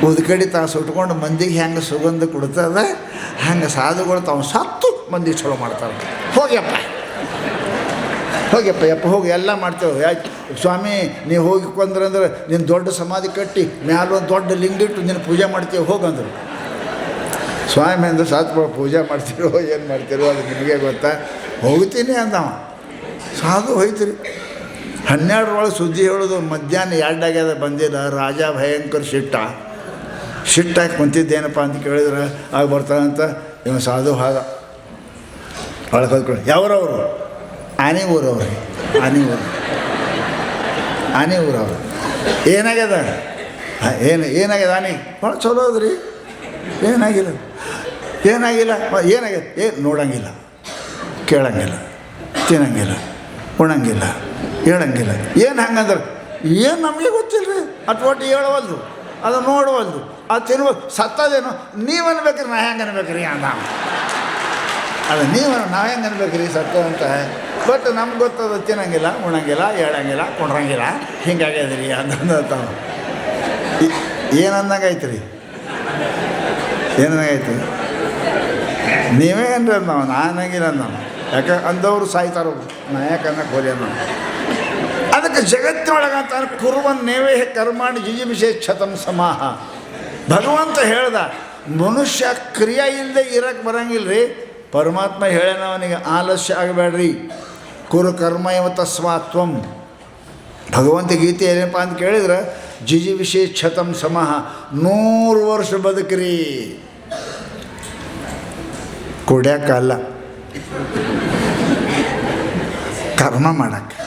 ಉದ್ಕಡಿ ತಾವು ಸುಟ್ಕೊಂಡು ಮಂದಿಗೆ ಹೆಂಗೆ ಸುಗಂಧ ಕೊಡ್ತದ ಹಂಗೆ ಸಾಧುಗಳು ತಾವು ಸತ್ತು ಮಂದಿಗೆ ಚಲೋ ಮಾಡ್ತಾರೆ. ಹೋಗ್ಯಪ್ಪ ಯಪ್ಪ ಹೋಗಿ ಎಲ್ಲ ಮಾಡ್ತೇವೆ. ಆಯ್ತು ಸ್ವಾಮಿ ನೀವು ಹೋಗಿ ಕೊಂದ್ರಂದ್ರೆ ನೀನು ದೊಡ್ಡ ಸಮಾಧಿ ಕಟ್ಟಿ ಮ್ಯಾಲೊಂದು ದೊಡ್ಡ ಲಿಂಗಿಟ್ಟು ನೀನು ಪೂಜೆ ಮಾಡ್ತೀವಿ ಹೋಗಂದ್ರು. ಸ್ವಾಮಿ ಅಂದ್ರೆ ಸಾತ್ಗಳು ಪೂಜೆ ಮಾಡ್ತಿರೋ ಏನು ಮಾಡ್ತಿರೋ ಅದು ನಿಮಗೆ ಗೊತ್ತಾ, ಹೋಗ್ತೀನಿ ಅಂದವ. ಸಾಧು ಹೋಯ್ತಿರಿ 12 ಸುದ್ದಿ ಹೇಳೋದು ಮಧ್ಯಾಹ್ನ 2 ಆಗ್ಯದ ಬಂದಿಲ್ಲ. ರಾಜ ಭಯಂಕರ ಸಿಟ್ಟಾಗಿ ಕುಂತಿದ್ದೇನಪ್ಪ ಅಂತ ಕೇಳಿದ್ರೆ ಆಗ ಬರ್ತಾನಂತ ಇವ ಸಾಧು ಹಾಗ ಒಳಗೆ ಹೊದ್ಕೊಂಡು ಯಾವ್ರವರು ಆನೆ ಊರವ್ರು ಆನೆ ಊರವ್ರು ಏನಾಗ್ಯದ ಏನಾಗ್ಯದ ಆನೆ ಭಾಳ ಚಲೋ ಅದ್ರಿ ಏನಾಗಿಲ್ಲ ನೋಡಂಗಿಲ್ಲ ಕೇಳಂಗಿಲ್ಲ ತಿನ್ನಂಗಿಲ್ಲ ಉಣಂಗಿಲ್ಲ ಹೇಳಂಗಿಲ್ಲ. ಏನು ಹಂಗಂದ್ರೆ ಏನು ನಮಗೆ ಗೊತ್ತಿಲ್ಲ ರೀ. ಅಟ್ವಟ್ಟು ಹೇಳವಲ್ದು ಅದು ನೋಡವಲ್ದು ಅದು ತಿನ್ಬೇಕು ಸತ್ತದೇನು ನೀವು ಅನ್ಬೇಕ್ರಿ ನಾ ಹೆಂಗೆ ಅನ್ಬೇಕ್ರಿ ಅಂದ. ಅದು ನಾವು ಹೆಂಗೆ ಅನ್ಬೇಕ್ರಿ ಸತ್ತ ಅಂತ. ಬಟ್ ನಮ್ಗೆ ಗೊತ್ತದ ತಿನ್ನಂಗಿಲ್ಲ ಉಣಂಗಿಲ್ಲ ಹೇಳಂಗಿಲ್ಲ ಕೊಂಡ್ರಂಗಿಲ್ಲ ಹಿಂಗಾಗ್ಯದ್ರಿ ಅಂತ ಏನಂದಂಗೆ ಐತ್ರಿ ಏನಂದಂಗೈತಿ. ನೀವೇ ಏನ್ರಿ ನಾವು ನಾನಂಗಿಲ್ಲ ನಾವು ಯಾಕೆ ಅಂದವರು ಸಾಯ್ತಾರೋ ನಾ ಯಾಕೆ ಅನ್ನಕ್ಕೆ ಹೋದೆ ನಾವು. ಅದಕ್ಕೆ ಜಗತ್ತಿನೊಳಗಂತ ಕುರುವನ್ನೇವೇ ಕರ್ಮಾಣಿ ಜಿಜಿವಿಷೇಚ್ಛತಂ ಸಮಾಹ. ಭಗವಂತ ಹೇಳ್ದ ಮನುಷ್ಯ ಕ್ರಿಯೆ ಇಲ್ಲದೆ ಇರಕ್ಕೆ ಬರಂಗಿಲ್ಲ ರೀ. ಪರಮಾತ್ಮ ಹೇಳ್ಯಾನ ಅವನಿಗೆ ಆಲಸ್ಯ ಆಗಬೇಡ್ರಿ ಕುರು ಕರ್ಮ ಇವ ತಸ್ಮಾತ್ವಂ. ಭಗವಂತ ಗೀತೆ ಏನಪ್ಪ ಅಂತ ಕೇಳಿದ್ರೆ ಜಿಜಿವಿಷೇಚ್ಛತಂ ಸಮಾಹ 100 ವರ್ಷ ಬದುಕ್ರಿ. ಕುಡ್ಯಾಕಲ್ಲ ಕರ್ಮ ಮಾಡಕ್ಕೆ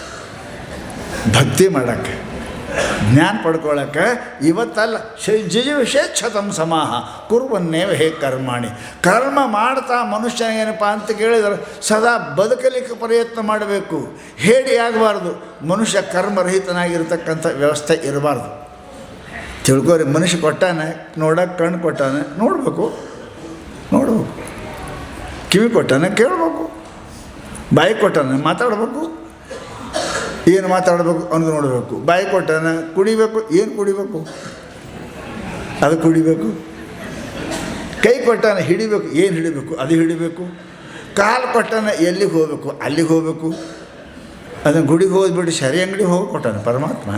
ಭಕ್ತಿ ಮಾಡಕ್ಕೆ ಜ್ಞಾನ ಪಡ್ಕೊಳ್ಳೋಕ್ಕೆ ಇವತ್ತಲ್ಲ. ಜಿಜಿವಿಷೇಚ್ಛತಂ ಸಮಾಹ ಕುರುವನ್ನೇವ ಹೇ ಕರ್ಮಾಣಿ. ಕರ್ಮ ಮಾಡ್ತಾ ಮನುಷ್ಯನಿಗೇನಪ್ಪ ಅಂತ ಕೇಳಿದ್ರೆ ಸದಾ ಬದುಕಲಿಕ್ಕೆ ಪ್ರಯತ್ನ ಮಾಡಬೇಕು. ಹೇಳಿ ಆಗಬಾರ್ದು. ಮನುಷ್ಯ ಕರ್ಮರಹಿತನಾಗಿರ್ತಕ್ಕಂಥ ವ್ಯವಸ್ಥೆ ಇರಬಾರ್ದು. ತಿಳ್ಕೊರಿ, ಮನುಷ್ಯ ಕೊಟ್ಟಾನೆ ನೋಡೋಕೆ ಕಣ್ಣು ಕೊಟ್ಟಾನೆ ನೋಡಬೇಕು, ಕಿವಿ ಕೊಟ್ಟಾನೆ ಕೇಳಬೇಕು, ಬಾಯಿ ಕೊಟ್ಟಾನೆ ಮಾತಾಡಬೇಕು, ಏನು ಮಾತಾಡಬೇಕು ಅನ್ನೋದು ನೋಡಬೇಕು. ಬಾಯಿ ಕೊಟ್ಟಾನೆ ಕುಡಿಬೇಕು, ಏನು ಕುಡಿಬೇಕು ಅದು ಕುಡಿಬೇಕು. ಕೈ ಕೊಟ್ಟಾನೆ ಹಿಡಿಬೇಕು, ಏನು ಹಿಡಿಬೇಕು ಅದು ಹಿಡಿಬೇಕು. ಕಾಲು ಕೊಟ್ಟಾನೆ ಎಲ್ಲಿಗೆ ಹೋಗಬೇಕು ಅಲ್ಲಿಗೆ ಹೋಗಬೇಕು. ಅದನ್ನು ಗುಡಿಗೆ ಹೋದ್ಬಿಟ್ಟು ಸರಿ ಅಂಗಡಿ ಹೋಗಿ ಕೊಟ್ಟಾನೆ ಪರಮಾತ್ಮ.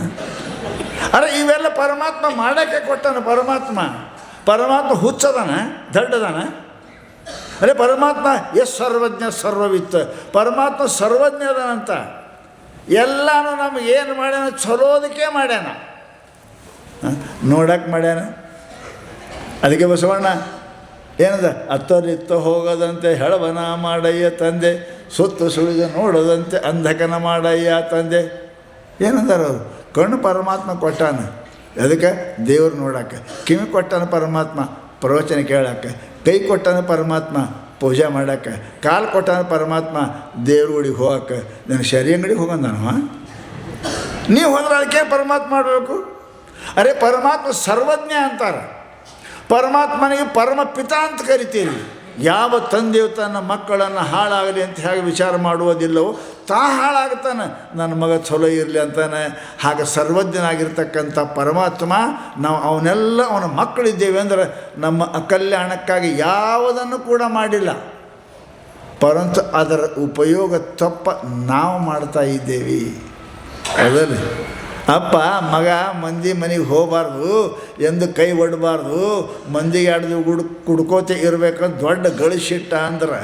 ಅರೆ ಇವೆಲ್ಲ ಪರಮಾತ್ಮ ಮಾಡೋಕ್ಕೆ ಕೊಟ್ಟಾನೆ. ಪರಮಾತ್ಮ ಹುಚ್ಚದಾನ ದಡ್ಡದಾನ. ಅರೆ ಪರಮಾತ್ಮ ಸರ್ವಜ್ಞ ಸರ್ವವಿತ್. ಪರಮಾತ್ಮ ಸರ್ವಜ್ಞ ಅದಾನಂತ. ಎಲ್ಲನೂ ನಮಗೇನು ಮಾಡ್ಯಾನ ಚಲೋದಕ್ಕೆ ಮಾಡ್ಯಾನ, ನೋಡಕ್ಕೆ ಮಾಡ್ಯಾನ. ಅದಕ್ಕೆ ಬಸವಣ್ಣ ಏನದ ಅತ್ತರಿತ್ತ ಹೋಗದಂತೆ ಹೆಳವನ ಮಾಡಯ್ಯ ತಂದೆ, ಸುತ್ತ ಸುಳಿದ ನೋಡದಂತೆ ಅಂಧಕನ ಮಾಡಯ್ಯ ತಂದೆ. ಏನಂದಾರ ಅವರು? ಕಣ್ಣು ಪರಮಾತ್ಮ ಕೊಟ್ಟಾನ ಅದಕ್ಕೆ ದೇವ್ರು ನೋಡಕ್ಕೆ, ಕಿವಿ ಕೊಟ್ಟಾನ ಪರಮಾತ್ಮ ಪ್ರವಚನ ಕೇಳಕ್ಕೆ, ಕೈ ಕೊಟ್ಟಾನ ಪರಮಾತ್ಮ ಪೂಜೆ ಮಾಡೋಕ್ಕೆ, ಕಾಲು ಕೊಟ್ಟಾನ ಪರಮಾತ್ಮ ದೇವ್ರ ಗುಡಿಗೆ ಹೋಗಕ್ಕೆ. ನನಗೆ ಶರಿ ಅಂಗಡಿಗೆ ಹೋಗೋಣ ನಾನು. ನೀವು ಹೋದ್ರೆ ಅದಕ್ಕೆ ಪರಮಾತ್ಮ ಮಾಡಬೇಕು. ಅರೆ ಪರಮಾತ್ಮ ಸರ್ವಜ್ಞ ಅಂತಾರೆ. ಪರಮಾತ್ಮನಿಗೆ ಪರಮ ಪಿತಾ ಅಂತ ಕರಿತೀರಿ. ಯಾವ ತಂದೆಯು ತನ್ನ ಮಕ್ಕಳನ್ನು ಹಾಳಾಗಲಿ ಅಂತ ಹೇಗೆ ವಿಚಾರ ಮಾಡುವುದಿಲ್ಲವೋ ತಾ ಹಾಳಾಗ್ತಾನೆ, ನನ್ನ ಮಗ ಚಲೋ ಇರಲಿ ಅಂತಾನೆ. ಹಾಗೆ ಸರ್ವಜ್ಞನಾಗಿರ್ತಕ್ಕಂಥ ಪರಮಾತ್ಮ ನಾವು ಅವನ ಮಕ್ಕಳಿದ್ದೇವೆ ಅಂದರೆ ನಮ್ಮ ಕಲ್ಯಾಣಕ್ಕಾಗಿ ಯಾವುದನ್ನು ಕೂಡ ಮಾಡಿಲ್ಲ. ಪರಂತು ಅದರ ಉಪಯೋಗ ತಪ್ಪ ನಾವು ಮಾಡ್ತಾ ಇದ್ದೇವೆ. ಅದರಲ್ಲಿ ಅಪ್ಪ ಮಗ ಮಂದಿ ಮನೆಗೆ ಹೋಗಬಾರ್ದು, ಎಂದು ಕೈ ಒಡಬಾರ್ದು, ಮಂದಿಗೆ ಆಡ್ದು ಕುಡ್ಕೋತೆ ಇರಬೇಕಂತ ದೊಡ್ಡ ಗಳಿಸಿಟ್ಟ ಅಂದ್ರೆ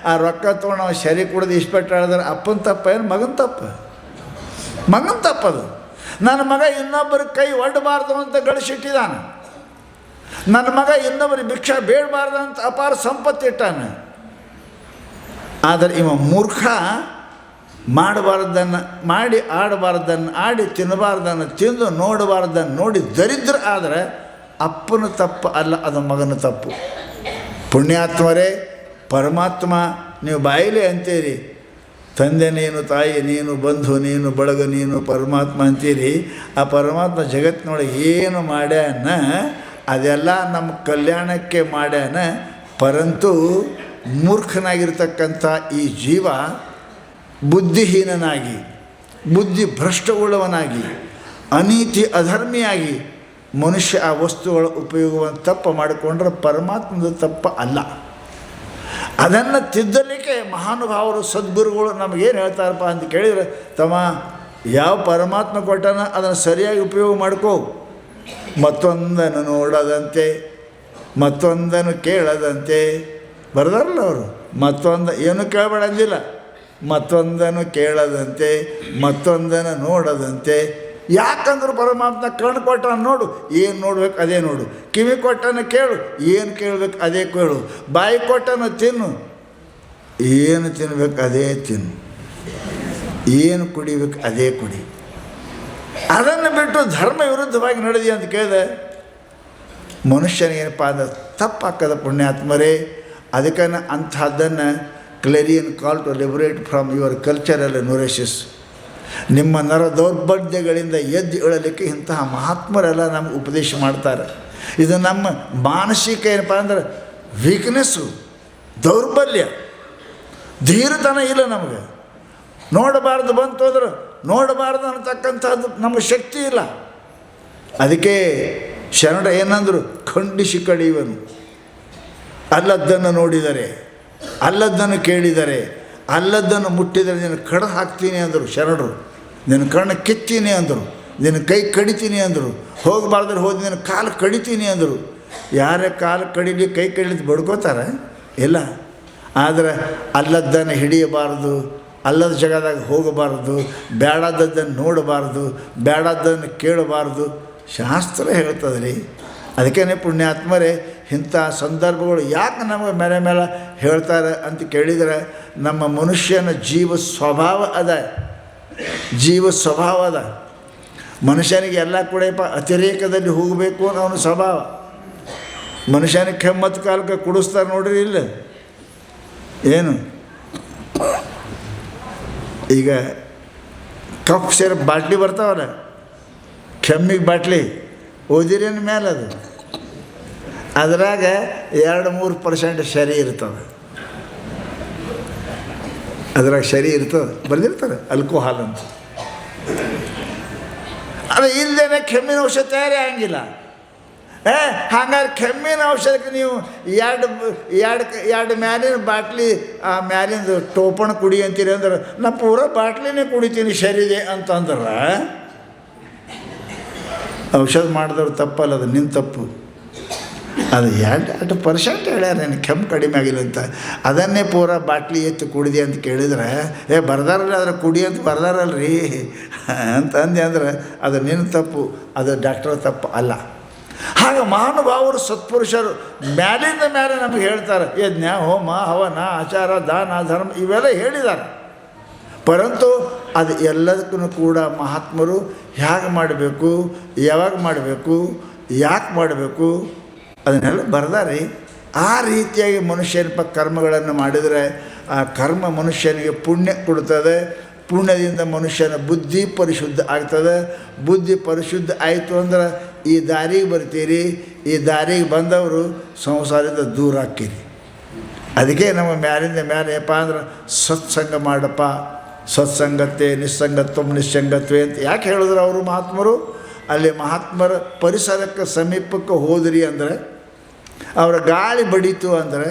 ಆ ರೊಕ್ಕ ತೊಗೊಂಡು ನಾವು ಸರಿ ಕುಡ್ದು ಇಸ್ಪೆಟ್ಟು ಆಡಿದ್ರೆ ಅಪ್ಪನ ತಪ್ಪ ಏನು ಮಗನ ತಪ್ಪದು. ನನ್ನ ಮಗ ಇನ್ನೊಬ್ಬರಿಗೆ ಕೈ ಒಡ್ಡಬಾರ್ದು ಅಂತ ಗಳಿಸಿಟ್ಟಿದ್ದಾನೆ. ನನ್ನ ಮಗ ಇನ್ನೊಬ್ಬರಿಗೆ ಭಿಕ್ಷಾ ಬೇಡಬಾರ್ದು ಅಂತ ಅಪಾರ ಸಂಪತ್ತಿಟ್ಟಾನೆ. ಆದರೆ ಇವ ಮೂರ್ಖ ಮಾಡಬಾರ್ದನ್ನು ಮಾಡಿ, ಆಡಬಾರ್ದನ್ನು ಆಡಿ, ತಿನ್ನಬಾರ್ದನ್ನು ತಿಂದು, ನೋಡಬಾರ್ದನ್ನು ನೋಡಿ ದರಿದ್ರ ಆದರೆ ಅಪ್ಪನ ತಪ್ಪು ಅಲ್ಲ, ಅದು ಮಗನ ತಪ್ಪು. ಪುಣ್ಯಾತ್ಮರೇ, ಪರಮಾತ್ಮ ನೀವು ಬಾಯಿಲೆ ಅಂತೀರಿ, ತಂದೆ ನೀನು, ತಾಯಿ ನೀನು, ಬಂಧು ನೀನು, ಬಳಗ ನೀನು, ಪರಮಾತ್ಮ ಅಂತೀರಿ. ಆ ಪರಮಾತ್ಮ ಜಗತ್ತಿನೊಳಗೆ ಏನು ಮಾಡ್ಯಾನ ಅದೆಲ್ಲ ನಮ್ಮ ಕಲ್ಯಾಣಕ್ಕೆ ಮಾಡ್ಯಾನ. ಪರಂತು ಮೂರ್ಖನಾಗಿರ್ತಕ್ಕಂಥ ಈ ಜೀವ ಬುದ್ಧಿಹೀನನಾಗಿ, ಬುದ್ಧಿ ಭ್ರಷ್ಟವುಳ್ಳವನಾಗಿ, ಅನೀತಿ ಅಧರ್ಮಿಯಾಗಿ ಮನುಷ್ಯ ಆ ವಸ್ತುಗಳ ಉಪಯೋಗವನ್ನು ತಪ್ಪು ಮಾಡಿಕೊಂಡ್ರೆ ಪರಮಾತ್ಮದ ತಪ್ಪು ಅಲ್ಲ. ಅದನ್ನು ತಿದ್ದಲಿಕ್ಕೆ ಮಹಾನುಭಾವರು ಸದ್ಗುರುಗಳು ನಮಗೇನು ಹೇಳ್ತಾರಪ್ಪ ಅಂತ ಕೇಳಿದರೆ, ತಮ್ಮ ಯಾವ ಪರಮಾತ್ಮ ಕೊಟ್ಟನ ಅದನ್ನು ಸರಿಯಾಗಿ ಉಪಯೋಗ ಮಾಡ್ಕೋ. ಮತ್ತೊಂದನ್ನು ನೋಡದಂತೆ, ಮತ್ತೊಂದನ್ನು ಕೇಳದಂತೆ ಬರ್ದಾರಲ್ಲ ಅವರು. ಮತ್ತೊಂದು ಏನು ಕೇಳಬೇಡ ಅಂದಿಲ್ಲ, ಮತ್ತೊಂದನ್ನು ಕೇಳದಂತೆ, ಮತ್ತೊಂದನ್ನು ನೋಡದಂತೆ. ಯಾಕಂದ್ರೆ ಪರಮಾತ್ಮ ಕಣ್ಣು ಕೊಟ್ಟನ ನೋಡು, ಏನು ನೋಡ್ಬೇಕು ಅದೇ ನೋಡು. ಕಿವಿ ಕೊಟ್ಟನ ಕೇಳು, ಏನು ಕೇಳಬೇಕು ಅದೇ ಕೇಳು. ಬಾಯಿ ಕೊಟ್ಟನ ತಿನ್ನು, ಏನು ತಿನ್ಬೇಕು ಅದೇ ತಿನ್ನು. ಏನು ಕುಡಿಬೇಕು ಅದೇ ಕುಡಿ. ಅದನ್ನು ಬಿಟ್ಟು ಧರ್ಮ ವಿರುದ್ಧವಾಗಿ ನಡೆದಿ ಅಂತ ಕೇಳಿದೆ, ಮನುಷ್ಯನಿಗೇನಪ್ಪ ಅಂದ್ರೆ ತಪ್ಪಾಕದ ಪುಣ್ಯಾತ್ಮರೇ. ಅದಕ್ಕೆ ಅಂಥದ್ದನ್ನು clarion call to liberate from your cultural neurosis. ನಿಮ್ಮ ನರ ದೌರ್ಬಲ್ಯಗಳಿಂದ ಎದ್ದು ಏಳಲಿಕ್ಕೆ ಇಂತಹ ಮಹಾತ್ಮರೆಲ್ಲ ನಮ್ಗೆ ಉಪದೇಶ ಮಾಡ್ತಾರೆ. ಇದು ನಮ್ಮ ಮಾನಸಿಕ ಏನಪ್ಪ ಅಂದ್ರೆ ವೀಕ್ನೆಸ್ಸು, ದೌರ್ಬಲ್ಯ, ಧೀರತನ ಇಲ್ಲ ನಮಗೆ. ನೋಡಬಾರ್ದು ಬಂತು ಅಂದ್ರೆ ನೋಡಬಾರ್ದು ಅನ್ನತಕ್ಕಂಥದ್ದು ನಮಗೆ ಶಕ್ತಿ ಇಲ್ಲ. ಅದಕ್ಕೆ ಶರಣ ಏನಂದರು, ಖಂಡಿಸಿ ಕಡಿಯುವನು. ಅಲ್ಲದ್ದನ್ನು ನೋಡಿದರೆ, ಅಲ್ಲದ್ದನ್ನು ಕೇಳಿದರೆ, ಅಲ್ಲದ್ದನ್ನು ಮುಟ್ಟಿದರೆ ನಿನ್ನ ಕಡ ಹಾಕ್ತೀನಿ ಅಂದರು ಶರಣರು. ನಿನ್ನ ಕಣ್ಣು ಕಿತ್ತೀನಿ ಅಂದರು, ನಿನ್ನ ಕೈ ಕಡಿತೀನಿ ಅಂದರು. ಹೋಗಬಾರ್ದ್ರೆ ಹೋಗಿ ನಿನ್ನ ಕಾಲು ಕಡಿತೀನಿ ಅಂದರು. ಯಾರೇ ಕಾಲು ಕಡಿಲಿ ಕೈ ಕಡಿಲಿದ್ದು ಬಡ್ಕೋತಾರೆ ಇಲ್ಲ. ಆದರೆ ಅಲ್ಲದ್ದನ್ನು ಹಿಡಿಯಬಾರ್ದು, ಅಲ್ಲದ ಜಾಗದಾಗ ಹೋಗಬಾರ್ದು, ಬೇಡಾದದ್ದನ್ನು ನೋಡಬಾರ್ದು, ಬೇಡಾದನ್ನು ಕೇಳಬಾರ್ದು ಶಾಸ್ತ್ರ ಹೇಳ್ತದೆ ರೀ. ಅದಕ್ಕೇ ಪುಣ್ಯಾತ್ಮರೇ ಇಂಥ ಸಂದರ್ಭಗಳು ಯಾಕೆ ನಮಗೆ ಮೇಲೆ ಮೇಲೆ ಹೇಳ್ತಾರೆ ಅಂತ ಕೇಳಿದರೆ, ನಮ್ಮ ಮನುಷ್ಯನ ಜೀವ ಸ್ವಭಾವ ಅದ, ಜೀವ ಸ್ವಭಾವ ಅದ. ಮನುಷ್ಯನಿಗೆ ಎಲ್ಲ ಕೂಡಪ್ಪ ಅತಿರೇಕದಲ್ಲಿ ಹೋಗಬೇಕು ಅನ್ನೋ ಅವನ ಸ್ವಭಾವ. ಮನುಷ್ಯನಿಗೆ ಕೆಮ್ಮತ್ತು ಕಾಲಕ್ಕೆ ಕುಡಿಸ್ತಾರೆ ನೋಡ್ರಿ ಇಲ್ಲ ಏನು. ಈಗ ಕಫ್ ಸಿರಪ್ ಬಾಟ್ಲಿ ಬರ್ತಾವಲ್ಲ, ಕೆಮ್ಮಿಗೆ ಬಾಟ್ಲಿ ಓದಿರೇನು ಮೇಲೆ ಅದು, ಅದ್ರಾಗ 2-3% ಶರಿ ಇರ್ತದೆ. ಅದ್ರಾಗ ಶರಿ ಇರ್ತದೆ, ಬರ್ದಿರ್ತಾರೆ ಆಲ್ಕೋಹಾಲ್ ಅಂತ. ಅದು ಇಲ್ಲದೇ ಕೆಮ್ಮಿನ ಔಷಧ ತಯಾರಿ ಆಗಂಗಿಲ್ಲ. ಹಾಗಾದ್ರೆ ಕೆಮ್ಮಿನ ಔಷಧಕ್ಕೆ ನೀವು ಎರಡು ಮ್ಯಾಲಿನ ಬಾಟ್ಲಿ ಆ ಮ್ಯಾಲಿಂದು ಟೋಪಣ ಕುಡಿ ಅಂತೀರಿ ಅಂದ್ರೆ, ನಾ ಪೂರ ಬಾಟ್ಲಿನೇ ಕುಡಿತೀನಿ ಶರೀದೆ ಅಂತಂದ್ರೆ ಔಷಧ ಮಾಡಿದವ್ರು ತಪ್ಪಲ್ಲ, ಅದು ನಿನ್ನ ತಪ್ಪು. ಅದು 2% ಹೇಳ್ಯಾರ ನೀನು ಕೆಮ್ಮು ಕಡಿಮೆ ಆಗಿಲ್ಲ ಅಂತ. ಅದನ್ನೇ ಪೂರ ಬಾಟ್ಲಿ ಎತ್ತು ಕುಡಿದೆ ಅಂತ ಕೇಳಿದ್ರೆ, ಬರ್ದಾರಲ್ಲ ಅದ್ರ ಕುಡಿ ಅಂತ ಬರ್ದಾರಲ್ರಿ ಅಂತ ಅಂದೆ ಅಂದ್ರೆ ಅದು ನಿನ್ನ ತಪ್ಪು, ಅದು ಡಾಕ್ಟರ್ ತಪ್ಪು ಅಲ್ಲ. ಹಾಗೆ ಮಹಾನುಭಾವರು ಸತ್ಪುರುಷರು ಮ್ಯಾಲಿಂದ ಮೇಲೆ ನಮಗೆ ಹೇಳ್ತಾರೆ. ಯಜ್ಞ, ಹೋಮ, ಹವನ, ಆಚಾರ, ದಾನ, ಧರ್ಮ ಇವೆಲ್ಲ ಹೇಳಿದ್ದಾರೆ. ಪರಂತು ಅದು ಎಲ್ಲದಕ್ಕೂ ಕೂಡ ಮಹಾತ್ಮರು ಹೇಗೆ ಮಾಡಬೇಕು, ಯಾವಾಗ ಮಾಡಬೇಕು, ಯಾಕೆ ಮಾಡಬೇಕು ಅದನ್ನೆಲ್ಲ ಬರ್ದಾರಿ. ಆ ರೀತಿಯಾಗಿ ಮನುಷ್ಯನ ಕರ್ಮಗಳನ್ನು ಮಾಡಿದರೆ ಆ ಕರ್ಮ ಮನುಷ್ಯನಿಗೆ ಪುಣ್ಯ ಕೊಡ್ತದೆ. ಪುಣ್ಯದಿಂದ ಮನುಷ್ಯನ ಬುದ್ಧಿ ಪರಿಶುದ್ಧ ಆಗ್ತದೆ. ಬುದ್ಧಿ ಪರಿಶುದ್ಧ ಆಯಿತು ಅಂದ್ರೆ ಈ ದಾರಿಗೆ ಬರ್ತೀರಿ, ಈ ದಾರಿಗೆ ಬಂದವರು ಸಂಸಾರದಿಂದ ದೂರ ಹಾಕಿರಿ. ಅದಕ್ಕೆ ನಮ್ಮ ಮ್ಯಾಲಿಂದ ಮೇಲೆ ಏನಪ್ಪ ಅಂದ್ರೆ ಸತ್ಸಂಗ ಮಾಡಪ್ಪ, ಸತ್ಸಂಗತೆ ನಿಸ್ಸಂಗತ್ವ ನಿಸ್ಸಂಗತ್ವೆ ಅಂತ ಯಾಕೆ ಹೇಳಿದ್ರು ಅವರು ಮಹಾತ್ಮರು. ಅಲ್ಲಿ ಮಹಾತ್ಮರ ಪರಿಸರಕ್ಕೆ ಸಮೀಪಕ್ಕೆ ಹೋದ್ರಿ ಅಂದರೆ, ಅವರ ಗಾಳಿ ಬಡೀತು ಅಂದರೆ,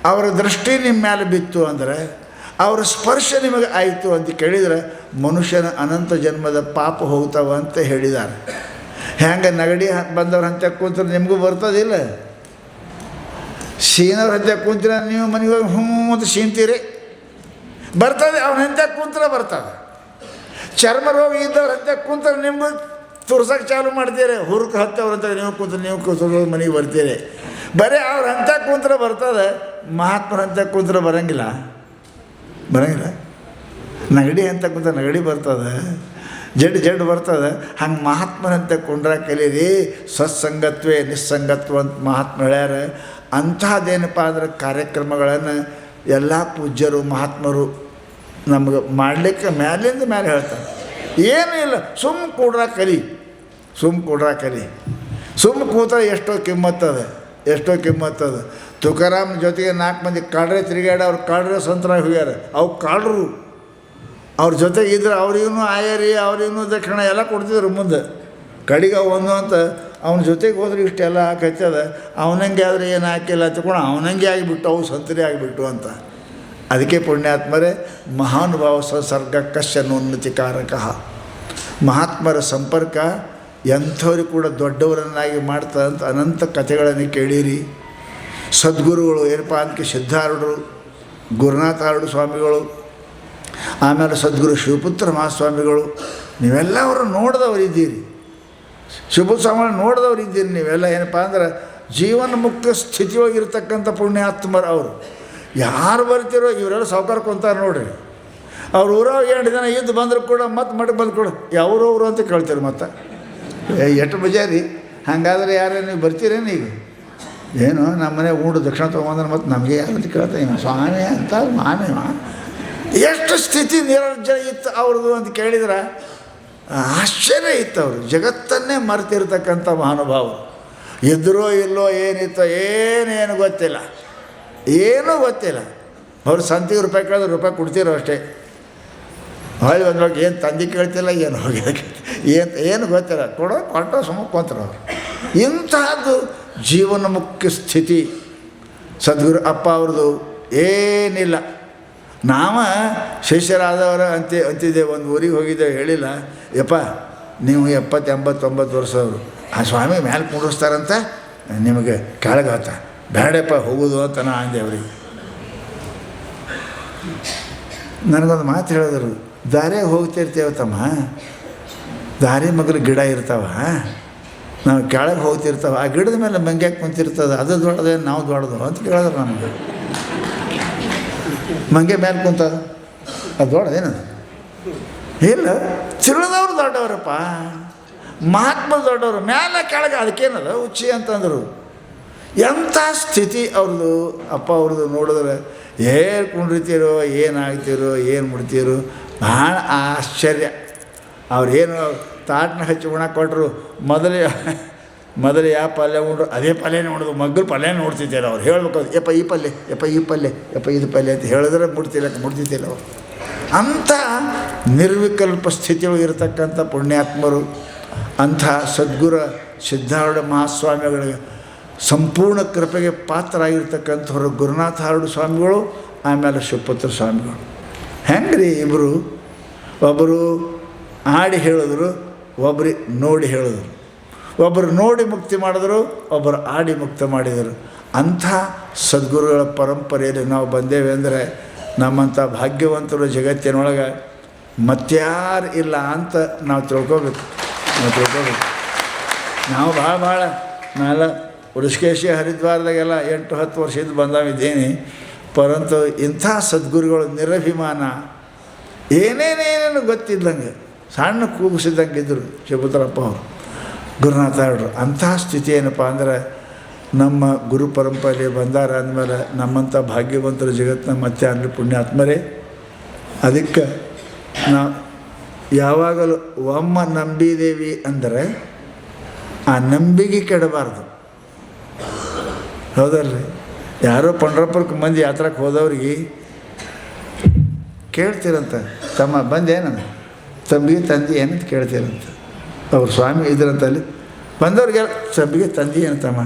ಅವರ ದೃಷ್ಟಿ ನಿಮ್ಮ ಮೇಲೆ ಬಿತ್ತು ಅಂದರೆ, ಅವರ ಸ್ಪರ್ಶ ನಿಮಗೆ ಆಯಿತು ಅಂತ ಕೇಳಿದರೆ ಮನುಷ್ಯನ ಅನಂತ ಜನ್ಮದ ಪಾಪ ಹೋಗ್ತಾವ ಅಂತ ಹೇಳಿದ್ದಾರೆ. ಹೆಂಗೆ ನಗಡಿ ಬಂದವ್ರ ಹಂತ ಕೂತ್ರೆ ನಿಮಗೂ ಬರ್ತದಿಲ್ಲ, ಸೀನವ್ರ ಹಂತ ಕೂತ್ರ ನೀವು ಮನೆಗೆ ಹೋಗಿ ಹ್ಞೂ ಅಂತ ಸೀನ್ತೀರಿ, ಬರ್ತದೆ. ಅವ್ನ ಹಂತ ಕೂತ್ರೆ ಬರ್ತದೆ. ಚರ್ಮ ರೋಗ ಇದ್ದವ್ರ ಹಂತ ಕೂತ್ರೆ ನಿಮಗೂ ತುರ್ಸಕ್ಕೆ ಚಾಲು ಮಾಡ್ತೀರಿ. ಹುರುಕು ಹತ್ತವ್ರಂತ ನೀವು ಕೂತ್ರೆ ಮನೆಗೆ ಬರ್ತೀರಿ. ಬರೀ ಅವ್ರ ಹಂತ ಕೂತ್ರೆ ಬರ್ತದೆ, ಮಹಾತ್ಮರ ಹಂತ ಕೂತ್ರೆ ಬರೋಂಗಿಲ್ಲ. ನಗಡಿ ಅಂತ ಕೂತ್ರೆ ನಗಡಿ ಬರ್ತದೆ, ಜಡ್ ಬರ್ತದೆ. ಹಂಗೆ ಮಹಾತ್ಮನಂತ ಕುಂಡ್ರ ಕಲೀರಿ. ಸತ್ಸಂಗತ್ವೇ ನಿಸ್ಸಂಗತ್ವ ಅಂತ ಮಹಾತ್ಮ ಹೇಳ್ಯಾರ. ಅಂಥದ್ದೇನಪ್ಪ ಅಂದ್ರೆ ಕಾರ್ಯಕ್ರಮಗಳನ್ನು ಎಲ್ಲ ಪೂಜ್ಯರು ಮಹಾತ್ಮರು ನಮ್ಗೆ ಮಾಡಲಿಕ್ಕೆ ಮ್ಯಾಲಿಂದ ಮೇಲೆ ಹೇಳ್ತಾರೆ. ಏನೂ ಇಲ್ಲ, ಸುಮ್ಮ ಕೂಡ್ರ ಕಲಿ. ಸುಮ್ಮ ಕೂತ್ರೆ ಎಷ್ಟೋ ಕಿಮ್ಮತ್ತದ. ತುಕಾರಾಮ್ ಜೊತೆಗೆ 4 ಮಂದಿ ಕಾಡ್ರೆ ತಿರುಗಾಡ, ಅವ್ರು ಕಾಡ್ರೆ ಸಂತರಾಗಿ ಹೋಗ್ಯಾರ. ಅವು ಕಾಡ್ರು ಅವ್ರ ಜೊತೆಗೆ ಇದ್ರೆ ಅವ್ರಿಗೂ ಆಯರಿ, ಅವ್ರಿಗೂ ದಕ್ಷಿಣ ಎಲ್ಲ ಕೊಡ್ತಿದ್ರು ಮುಂದೆ. ಕಡೆಗೆ ಒಂದು ಅಂತ ಅವನ ಜೊತೆಗೆ ಹೋದ್ರೆ ಇಷ್ಟೆಲ್ಲ ಹಾಕತ್ತದ, ಅವನಂಗೆ ಆದರೆ ಏನು ಹಾಕಿಲ್ಲ ತಗೊಂಡು ಅವನಂಗೆ ಆಗಿಬಿಟ್ಟು ಅವು ಸಂತರಿ ಆಗಿಬಿಟ್ಟು ಅಂತ. ಅದಕ್ಕೆ ಪುಣ್ಯಾತ್ಮರೇ ಮಹಾನುಭಾವ ಸಂಸರ್ಗ ಕಶ್ಚನೋನ್ನತಿಕಾರಕ. ಮಹಾತ್ಮರ ಸಂಪರ್ಕ ಎಂಥವ್ರಿಗೆ ಕೂಡ ದೊಡ್ಡವರನ್ನಾಗಿ ಮಾಡ್ತದಂತ ಅನಂತ ಕಥೆಗಳನ್ನು ಕೇಳಿರಿ. ಸದ್ಗುರುಗಳು ಏನಪ್ಪ ಅದಕ್ಕೆ ಸಿದ್ಧಾರೂಢರು, ಗುರುನಾಥಾರೂಢ ಸ್ವಾಮಿಗಳು, ಆಮೇಲೆ ಸದ್ಗುರು ಶಿವಪುತ್ರ ಮಹಾಸ್ವಾಮಿಗಳು, ನೀವೆಲ್ಲ ಅವರು ನೋಡಿದವರಿದ್ದೀರಿ. ಶಿವಪುತ್ರ ಸ್ವಾಮಿಗಳು ನೋಡಿದವರಿದ್ದೀರಿ ನೀವೆಲ್ಲ. ಏನಪ್ಪ ಅಂದ್ರೆ ಜೀವನ ಮುಕ್ತ ಸ್ಥಿತಿಯೊಳಗಿರ್ತಕ್ಕಂಥ ಪುಣ್ಯಾತ್ಮರು ಅವರು. ಯಾರು ಬರ್ತಿರೋ ಇವರೆಲ್ಲ ಸಾವ್ಕಾರ ಕೊಂತಾರೆ ನೋಡ್ರಿ. ಅವ್ರು ಊರಾಗ 2 ದಿನ ಇದ್ದು ಬಂದರೂ ಕೂಡ ಮತ್ತೆ ಮಠಕ್ಕೆ ಬಂದು ಕೊಡು ಯಾವ್ರವ್ರು ಅಂತ ಕೇಳ್ತೀರಿ. ಮತ್ತು ಎಷ್ಟು ಬಜಾರಿ ಹಾಗಾದರೆ ಯಾರೇ ನೀವು ಬರ್ತೀರೇನು? ಈಗ ಏನು ನಮ್ಮ ಮನೆ ಊಟ ದಕ್ಷಿಣ ತೊಗೊಂಡ್ರೆ ಮತ್ತು ನಮಗೆ ಯಾರಂತ ಕೇಳ್ತಾ ಸ್ವಾಮಿ ಅಂತ ಮಾಮೇವ ಎಷ್ಟು ಸ್ಥಿತಿ ನಿರಂಜನ ಇತ್ತು ಅವ್ರದ್ದು ಅಂತ ಕೇಳಿದ್ರೆ ಆಶ್ಚರ್ಯ ಇತ್ತು. ಅವರು ಜಗತ್ತನ್ನೇ ಮರೆತಿರ್ತಕ್ಕಂಥ ಮಹಾನುಭಾವರು. ಇದ್ದರೋ ಇಲ್ಲೋ ಏನಿತ್ತೋ ಏನೇನು ಗೊತ್ತಿಲ್ಲ, ಏನೂ ಗೊತ್ತಿಲ್ಲ. ಅವ್ರು ಸಂತಿಗೆ ರೂಪಾಯಿ ಕೇಳಿದ್ರೆ ರೂಪಾಯಿ ಕೊಡ್ತಿರೋ ಅಷ್ಟೇ. ಹೊಳ್ಳಿ ಬಂದ್ವಾಗ ಏನು ತಂದೆ ಕೇಳ್ತಿಲ್ಲ, ಏನು ಹೋಗಿ ಏನು ಗೊತ್ತಿಲ್ಲ, ಕೊಟ್ಟೋ ಸುಮ್ಮಕ್ಕೊಂತಾರೆ ಅವರು. ಇಂತಹದ್ದು ಜೀವನ ಮುಖ್ಯ ಸ್ಥಿತಿ ಸದ್ಗುರು ಅಪ್ಪ ಅವ್ರದ್ದು ಏನಿಲ್ಲ. ನಾವು ಶಿಷ್ಯರಾದವರ ಅಂತಿದ್ದೇವೆ. ಒಂದು ಊರಿಗೆ ಹೋಗಿದ್ದೇವೆ, ಹೇಳಿಲ್ಲ ಯಪ್ಪ ನೀವು 70-89 ವರ್ಷದವರು, ಆ ಸ್ವಾಮಿ ಮೇಲೆ ಕುಂಡಿಸ್ತಾರಂತ ನಿಮಗೆ ಕೆಳಗಾತ ಬೇಡಪ್ಪ ಹೋಗೋದು ಅಂತ ನಾ ಅಂದೆ ಅವ್ರಿಗೆ. ನನಗೊಂದು ಮಾತು ಹೇಳಿದ್ರು, ದಾರಿಯಾಗ ಹೋಗ್ತಿರ್ತೇವೆ ತಮ್ಮ, ದಾರಿ ಮಗಲು ಗಿಡ ಇರ್ತಾವ, ನಾವು ಕೆಳಗೆ ಹೋಗ್ತಿರ್ತಾವೆ, ಆ ಗಿಡದ ಮೇಲೆ ಮಂಗ್ಯಾಕೆ ಕುಂತಿರ್ತದೆ, ಅದು ದೊಡ್ಡದೇ ನಾವು ದೊಡ್ಡದು ಅಂತ ಕೇಳಿದ್ರು ನಮಗೆ. ಮಂಗೆ ಮೇಲೆ ಕುಂತದ ಅದು ದೊಡ್ಡದೇನದು? ಇಲ್ಲ, ತಿಳಿದವ್ರು ದೊಡ್ಡವರಪ್ಪ, ಮಹಾತ್ಮ ದೊಡ್ಡವರು, ಮೇಲೆ ಕೆಳಗೆ ಅದಕ್ಕೇನದ ಉಚ್ಚಿ ಅಂತಂದರು. ಎಂಥ ಸ್ಥಿತಿ ಅವ್ರದ್ದು ಅಪ್ಪ ಅವ್ರದ್ದು. ನೋಡಿದ್ರೆ ಏನು ಕುಂಡಿರ್ತೀರೋ, ಏನಾಗ್ತೀರೋ, ಏನು ಮುಡ್ತೀರೋ, ಭಾಳ ಆಶ್ಚರ್ಯ. ಅವ್ರೇನು ತಾಟ್ನ ಹಚ್ಚಿ ಉಣ ಕೊಟ್ಟರು, ಮೊದಲು ಯಾವ ಪಲ್ಯ ಉಂಡ್ರು ಅದೇ ಪಲ್ಯ ನೋಡೋದು, ಮಗ್ಗಲ ಪಲ್ಯ ನೋಡ್ತಿದ್ದೀರ ಅವ್ರು. ಹೇಳ್ಬೇಕು ಯಪ್ಪ ಈ ಪಲ್ಯ, ಯಪ್ಪ ಈ ಪಲ್ಯ, ಯಪ್ಪ ಇದು ಪಲ್ಯ ಅಂತ ಹೇಳಿದ್ರೆ ಮುಡ್ತಿದ್ದಿಲ್ಲ ಅವರು. ಅಂಥ ನಿರ್ವಿಕಲ್ಪ ಸ್ಥಿತಿಯೊಳಗಿರ್ತಕ್ಕಂಥ ಪುಣ್ಯಾತ್ಮರು. ಅಂಥ ಸದ್ಗುರು ಸಿದ್ಧಾರೂಢ ಮಹಾಸ್ವಾಮಿಗಳಿಗೆ ಸಂಪೂರ್ಣ ಕೃಪೆಗೆ ಪಾತ್ರರಾಗಿರ್ತಕ್ಕಂಥವ್ರು ಗುರುನಾಥಾರೂಢ ಸ್ವಾಮಿಗಳು, ಆಮೇಲೆ ಶಿವಪುತ್ರ ಸ್ವಾಮಿಗಳು. ಹೆಂಗ್ರಿ ಇಬ್ಬರು? ಒಬ್ಬರು ಆಡಿ ಹೇಳಿದ್ರು, ಒಬ್ಬರು ನೋಡಿ ಹೇಳಿದ್ರು. ಒಬ್ಬರು ನೋಡಿ ಮುಕ್ತಿ ಮಾಡಿದ್ರು, ಒಬ್ಬರು ಆಡಿ ಮುಕ್ತ ಮಾಡಿದರು. ಅಂಥ ಸದ್ಗುರುಗಳ ಪರಂಪರೆಯಲ್ಲಿ ನಾವು ಬಂದೇವೆ ಅಂದರೆ ನಮ್ಮಂಥ ಭಾಗ್ಯವಂತರು ಜಗತ್ತಿನೊಳಗೆ ಮತ್ಯಾರು ಇಲ್ಲ ಅಂತ ನಾವು ತಿಳ್ಕೊಬೇಕು. ನಾವು ಭಾಳ ನಾವೆಲ್ಲ ಋಷಿಕೇಶ ಹರಿದ್ವಾರದಾಗೆಲ್ಲ 8-10 ವರ್ಷದಿಂದ ಬಂದಾವಿದ್ದೀನಿ. ಪರಂತು ಇಂಥ ಸದ್ಗುರುಗಳು ನಿರಭಿಮಾನ, ಏನೇನೇನೇನು ಗೊತ್ತಿದ್ದಂಗೆ ಸಣ್ಣ ಕೂಗಿಸಿದ್ದಂಗೆ ಇದ್ದರು ಶಿವಪುತ್ರಪ್ಪ ಅವರು, ಗುರುನಾಥಾರೂಢರು. ಅಂತಹ ಸ್ಥಿತಿ ಏನಪ್ಪ ಅಂದರೆ ನಮ್ಮ ಗುರು ಪರಂಪರೆ ಬಂದಾರ ಅಂದಮೇಲೆ ನಮ್ಮಂಥ ಭಾಗ್ಯವಂತರ ಜಗತ್ತಿನ ಮತ್ತೆ ಅಲ್ಲಿ ಪುಣ್ಯಾತ್ಮರೇ. ಅದಕ್ಕೆ ನಾವು ಯಾವಾಗಲೂ ಒಮ್ಮ ನಂಬಿದೇವಿ ಅಂದರೆ ಆ ನಂಬಿಕೆ ಕೆಡಬಾರ್ದು, ಹೌದಲ್ರಿ? ಯಾರೋ ಪಂಡ್ರಪುರಕ್ಕೆ ಮಂದಿ ಯಾತ್ರಕ್ಕೆ ಹೋದವ್ರಿಗೆ ಕೇಳ್ತೀರಂತ, ತಮ್ಮ ಬಂದೇನ ತಂಬಿಗೆ ತಂದಿ ಏನಂತ ಕೇಳ್ತೀರಂತ. ಅವ್ರು ಸ್ವಾಮಿ ಇದ್ರಂತಲ್ಲಿ ಬಂದವ್ರಿಗೆಲ್ಲ ತಂಬಿಗೆ ತಂದಿ ಏನಂತಮ್ಮ,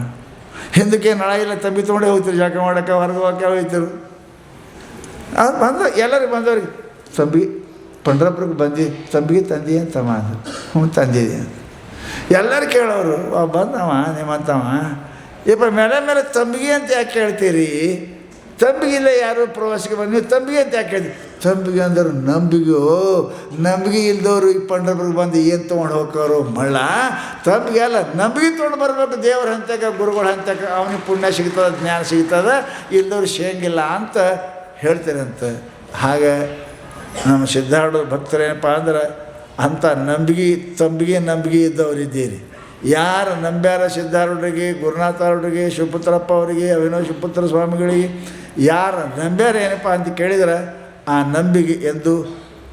ಹಿಂದಕ್ಕೆ ನಳ ಇಲ್ಲ ತಂಬಿ ತೊಗೊಂಡೇ ಹೋಗ್ತೀರಿ, ಜಾಕ ಮಾಡೋಕ್ಕೆ ಹೊರಗೆ ಹೋಗಕ್ಕೆ ಹೋಗ್ತಿರು. ಅದು ಬಂದ ಎಲ್ಲರಿಗೆ ಬಂದವ್ರಿಗೆ ತಂಬಿಗೆ ಪಂಡ್ರಪುರಕ್ಕೆ ಬಂದು ತಂಬಿಗೆ ತಂದಿ ಅಂತಮ್ಮ ಅದು. ಹ್ಞೂ ತಂದಿದೆ ಅಂತ ಎಲ್ಲರೂ ಕೇಳೋರು. ಬಂದವ ನಿಮ್ಮಂತವ ಯಪ್ಪ ಮೇಲೆ ತಂಬಿಗೆ ಅಂತ ಯಾಕೆ ಕೇಳ್ತೀರಿ? ತಂಬಿಗಿಲ್ಲ ಯಾರು ಪ್ರವಾಸಿಗೆ ಬಂದು ನೀವು ತಂಬಿಗೆ ಅಂತ ಯಾಕೆ ಹೇಳ್ತೀವಿ? ತಂಬಿಗೆ ಅಂದ್ರೆ ನಂಬಿಗೆ ಇಲ್ದವರು ಈ ಪಂಡ್ರಪುರಕ್ಕೆ ಬಂದು ಏನು ತೊಗೊಂಡು ಹೋಗೋರು ಮಳ್ಳ. ತಂಬಿಗೆ ಅಲ್ಲ, ನಂಬಿಗೆ ತೊಗೊಂಡು ಬರಬೇಕು ದೇವ್ರ ಹಂತಕ್ಕೆ, ಗುರುಗಳ ಹಂತಕ್ಕೆ. ಅವನಿಗೆ ಪುಣ್ಯ ಸಿಗ್ತದೆ, ಜ್ಞಾನ ಸಿಗ್ತದೆ, ಇಲ್ದವ್ರು ಶೇಂಗಿಲ್ಲ ಅಂತ ಹೇಳ್ತೀರಂತೆ. ಹಾಗೆ ನಮ್ಮ ಸಿದ್ಧಾರೂಢ ಭಕ್ತರೇನಪ್ಪ ಅಂದ್ರೆ ಅಂಥ ತಂಬಿಗೆ ಇದ್ದವರಿದ್ದೀರಿ. ಯಾರು ನಂಬ್ಯಾರ ಸಿದ್ಧಾರೂಢರಿಗೆ, ಗುರುನಾಥಾರೂಢರಿಗೆ, ಶಿವಪುತ್ರಪ್ಪ ಅವರಿಗೆ, ಅಭಿನವ ಶಿವಪುತ್ರ ಸ್ವಾಮಿಗಳಿಗೆ ಯಾರು ನಂಬ್ಯಾರ ಏನಪ್ಪ ಅಂತ ಕೇಳಿದ್ರೆ ಆ ನಂಬಿಕೆ ಎಂದು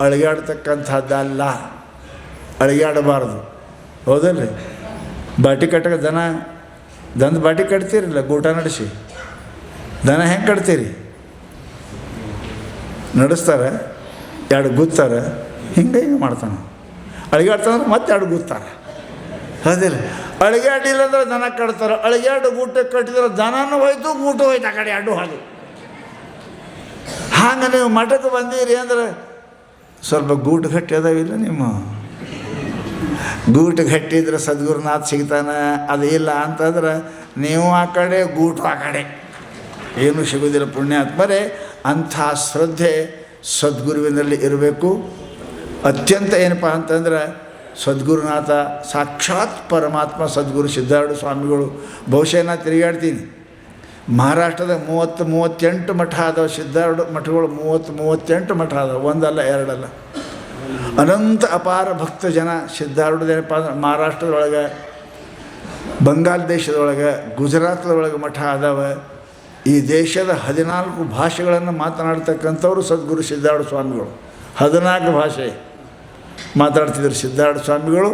ಅಳಿಗಾಡ್ತಕ್ಕಂಥದ್ದಲ್ಲ, ಅಳಿಗಾಡಬಾರ್ದು, ಹೌದಲ್ರಿ? ಬಾಟಿ ಕಟ್ಟಕ್ಕೆ ದನದ ಬಾಟಿ ಕಟ್ತೀರಿಲ್ಲ, ಗೂಟ ನಡೆಸಿ ದನ ಹೆಂಗೆ ಕಟ್ತೀರಿ? ನಡೆಸ್ತಾರೆ, 2 ಗುತ್ತಾರೆ, ಹಿಂಗೆ ಮಾಡ್ತಾನೆ. ಅಳಿಗಾಡ್ತಾನೆ ಮತ್ತೆ 2 ಗುತ್ತಾರೆ. ಹೌದಿಲ್ಲ? ಅಳಿಗ್ಯಾಡಿಲ್ಲ ಅಂದ್ರೆ ದನ ಕಟ್ತಾರೆ, ಅಳಿಗ್ಯಾಡು ಗೂಟಕ್ಕೆ ಕಟ್ಟಿದ್ರೆ ದನನೂ ಹೋಯ್ತು, ಗೂಟ ಹೋಯ್ತು, ಆ ಕಡೆ ಅಡ್ಡು ಹಾದು. ಹಂಗೆ ನೀವು ಮಠಕ್ಕೆ ಬಂದೀರಿ ಅಂದ್ರೆ ಸ್ವಲ್ಪ ಗೂಟು ಗಟ್ಟಿ ಅದಾವಿಲ್ಲ ನಿಮ್ಮ ಗೂಟು ಗಟ್ಟಿದ್ರೆ ಸದ್ಗುರುನಾಥ್ ಸಿಗ್ತಾನೆ. ಅದು ಇಲ್ಲ ಅಂತಂದ್ರೆ ನೀವು ಆ ಕಡೆ, ಗೂಟು ಆ ಕಡೆ, ಏನೂ ಸಿಗೋದಿಲ್ಲ. ಪುಣ್ಯಾತ್ಮರೇ, ಅಂಥ ಶ್ರದ್ಧೆ ಸದ್ಗುರುವಿನಲ್ಲಿ ಇರಬೇಕು. ಅತ್ಯಂತ ಏನಪ್ಪ ಅಂತಂದ್ರೆ ಸದ್ಗುರುನಾಥ ಸಾಕ್ಷಾತ್ ಪರಮಾತ್ಮ ಸದ್ಗುರು ಸಿದ್ಧಾರೂಢ ಸ್ವಾಮಿಗಳು. ಬಹುಶಃ ನಾನು ತಿರುಗಾಡ್ತೀನಿ, ಮಹಾರಾಷ್ಟ್ರದ 38 ಮಠ ಆದವು. ಸಿದ್ಧಾರೂಢ ಮಠಗಳು 38 ಮಠ ಆದವು, ಒಂದಲ್ಲ ಎರಡಲ್ಲ. ಅನಂತ ಅಪಾರ ಭಕ್ತ ಜನ ಸಿದ್ಧಾರೂಢದೇನಪ್ಪ ಅಂದ್ರೆ ಮಹಾರಾಷ್ಟ್ರದೊಳಗೆ, ಬಂಗಾಳ ದೇಶದೊಳಗೆ, ಗುಜರಾತ್ದೊಳಗೆ ಮಠ ಆದವ. ಈ ದೇಶದ 14 ಭಾಷೆಗಳನ್ನು ಮಾತನಾಡ್ತಕ್ಕಂಥವ್ರು ಸದ್ಗುರು ಸಿದ್ಧಾರೂಢ ಸ್ವಾಮಿಗಳು. 14 ಭಾಷೆ ಮಾತಾಡ್ತಿದ್ರು ಸಿದ್ಧಾರೂಢ ಸ್ವಾಮಿಗಳು.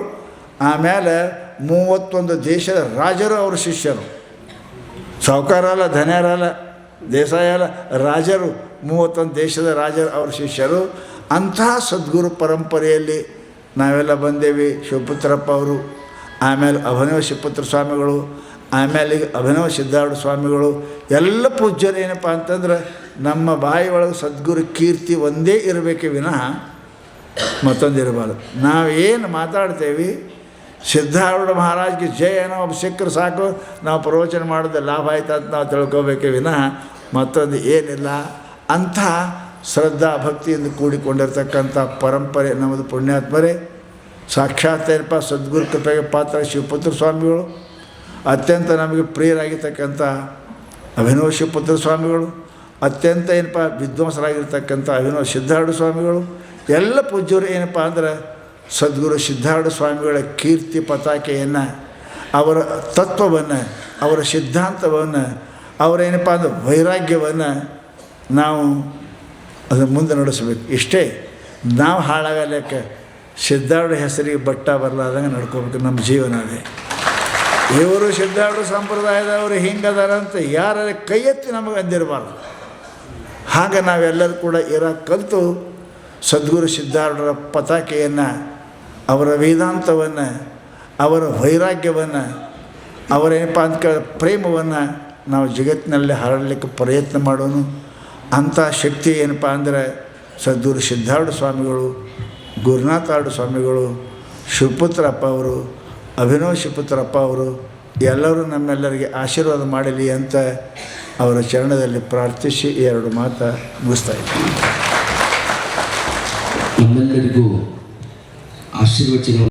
ಆಮೇಲೆ 31 ದೇಶದ ರಾಜರು ಅವ್ರ ಶಿಷ್ಯರು. ಸಾಹುಕಾರ ಅಲ್ಲ, ಧನ್ಯರಲ್ಲ, ದೇಸಾಯ ಅಲ್ಲ, ರಾಜರು. 31 ದೇಶದ ರಾಜರು ಅವ್ರ ಶಿಷ್ಯರು. ಅಂಥ ಸದ್ಗುರು ಪರಂಪರೆಯಲ್ಲಿ ನಾವೆಲ್ಲ ಬಂದೇವಿ. ಶಿವಪುತ್ರಪ್ಪ ಅವರು, ಆಮೇಲೆ ಅಭಿನವ ಶಿವಪುತ್ರ ಸ್ವಾಮಿಗಳು, ಆಮೇಲೆ ಅಭಿನವ ಸಿದ್ಧಾರೂಢ ಸ್ವಾಮಿಗಳು. ಎಲ್ಲ ಪೂಜ್ಯರು ಏನಪ್ಪ ಅಂತಂದ್ರೆ ನಮ್ಮ ಬಾಯಿ ಒಳಗೆ ಸದ್ಗುರು ಕೀರ್ತಿ ಒಂದೇ ಇರಬೇಕೆ ವಿನಃ ಮತ್ತೊಂದು ಇರಬಾರ್ದು. ನಾವೇನು ಮಾತಾಡ್ತೇವೆ ಸಿದ್ಧಾರೂಢ ಮಹಾರಾಜ್ಗೆ ಜಯ ಏನೋ ಒಬ್ಬ ಸಿಕ್ಕರು ಸಾಕು, ನಾವು ಪ್ರವಚನ ಮಾಡೋದು ಲಾಭ ಆಯ್ತು ಅಂತ ನಾವು ತಿಳ್ಕೊಬೇಕೆ ವಿನಃ ಮತ್ತೊಂದು ಏನಿಲ್ಲ. ಅಂಥ ಶ್ರದ್ಧಾ ಭಕ್ತಿಯಿಂದ ಕೂಡಿಕೊಂಡಿರ್ತಕ್ಕಂಥ ಪರಂಪರೆ ನಮ್ಮದು. ಪುಣ್ಯಾತ್ಮರೇ, ಸಾಕ್ಷಾತ್ ಏನಪ್ಪ ಸದ್ಗುರು ಕೃಪೆಗೆ ಪಾತ್ರ ಶಿವಪುತ್ರ ಸ್ವಾಮಿಗಳು, ಅತ್ಯಂತ ನಮಗೆ ಪ್ರಿಯರಾಗಿರ್ತಕ್ಕಂಥ ಅಭಿನವ ಶಿವಪುತ್ರ ಸ್ವಾಮಿಗಳು, ಅತ್ಯಂತ ಏನಪ್ಪ ವಿದ್ವಾಂಸರಾಗಿರ್ತಕ್ಕಂಥ ಅಭಿನವ ಸಿದ್ಧಾರೂಢ ಸ್ವಾಮಿಗಳು. ಎಲ್ಲ ಪೂಜ್ಯರು ಏನಪ್ಪ ಅಂದ್ರೆ ಸದ್ಗುರು ಸಿದ್ಧಾರೂಢ ಸ್ವಾಮಿಗಳ ಕೀರ್ತಿ ಪತಾಕೆಯನ್ನು, ಅವರ ತತ್ವವನ್ನು, ಅವರ ಸಿದ್ಧಾಂತವನ್ನು, ಅವರೇನಪ್ಪ ಅಂದ್ರೆ ವೈರಾಗ್ಯವನ್ನು ನಾವು ಅದನ್ನು ಮುಂದೆ ನಡೆಸಬೇಕು. ಇಷ್ಟೇ. ನಾವು ಹಾಳಾಗಲಿಕ್ಕೆ ಸಿದ್ಧಾರೂಢ ಹೆಸರಿಗೆ ಬಟ್ಟ ಬರಲಾದಂಗೆ ನಡ್ಕೋಬೇಕು. ನಮ್ಮ ಜೀವನ ಅದೇ. ಇವರು ಸಿದ್ಧಾರೂಢ ಸಂಪ್ರದಾಯದವರು ಹಿಂಗದಾರಂತ ಯಾರ ಕೈ ಎತ್ತಿ ನಮಗೆ ಅಂದಿರಬಾರ್ದು. ಹಾಗೆ ನಾವೆಲ್ಲರೂ ಕೂಡ ಕಲಿತು ಸದ್ಗುರು ಸಿದ್ಧಾರೂಢರ ಪತಾಕೆಯನ್ನು, ಅವರ ವೇದಾಂತವನ್ನು, ಅವರ ವೈರಾಗ್ಯವನ್ನು, ಅವರೇನಪ್ಪ ಅಂತ ಪ್ರೇಮವನ್ನು ನಾವು ಜಗತ್ತಿನಲ್ಲಿ ಹರಡಲಿಕ್ಕೆ ಪ್ರಯತ್ನ ಮಾಡೋಣ. ಅಂಥ ಶಕ್ತಿ ಏನಪ್ಪ ಅಂದರೆ ಸದ್ಗುರು ಸಿದ್ಧಾರೂಢ ಸ್ವಾಮಿಗಳು, ಗುರುನಾಥಾರೂಢ ಸ್ವಾಮಿಗಳು, ಶಿವಪುತ್ರಪ್ಪ ಅವರು, ಅಭಿನವ ಶಿವಪುತ್ರಪ್ಪ ಅವರು ಎಲ್ಲರೂ ನಮ್ಮೆಲ್ಲರಿಗೆ ಆಶೀರ್ವಾದ ಮಾಡಲಿ ಅಂತ ಅವರ ಚರಣದಲ್ಲಿ ಪ್ರಾರ್ಥಿಸಿ 2 ಮಾತು ಮುಗಿಸ್ತಾ ಇದ್ದೀನಿ. ನಮ್ಮೆಲ್ಲರಿಗೂ ಆಶೀರ್ವಚನ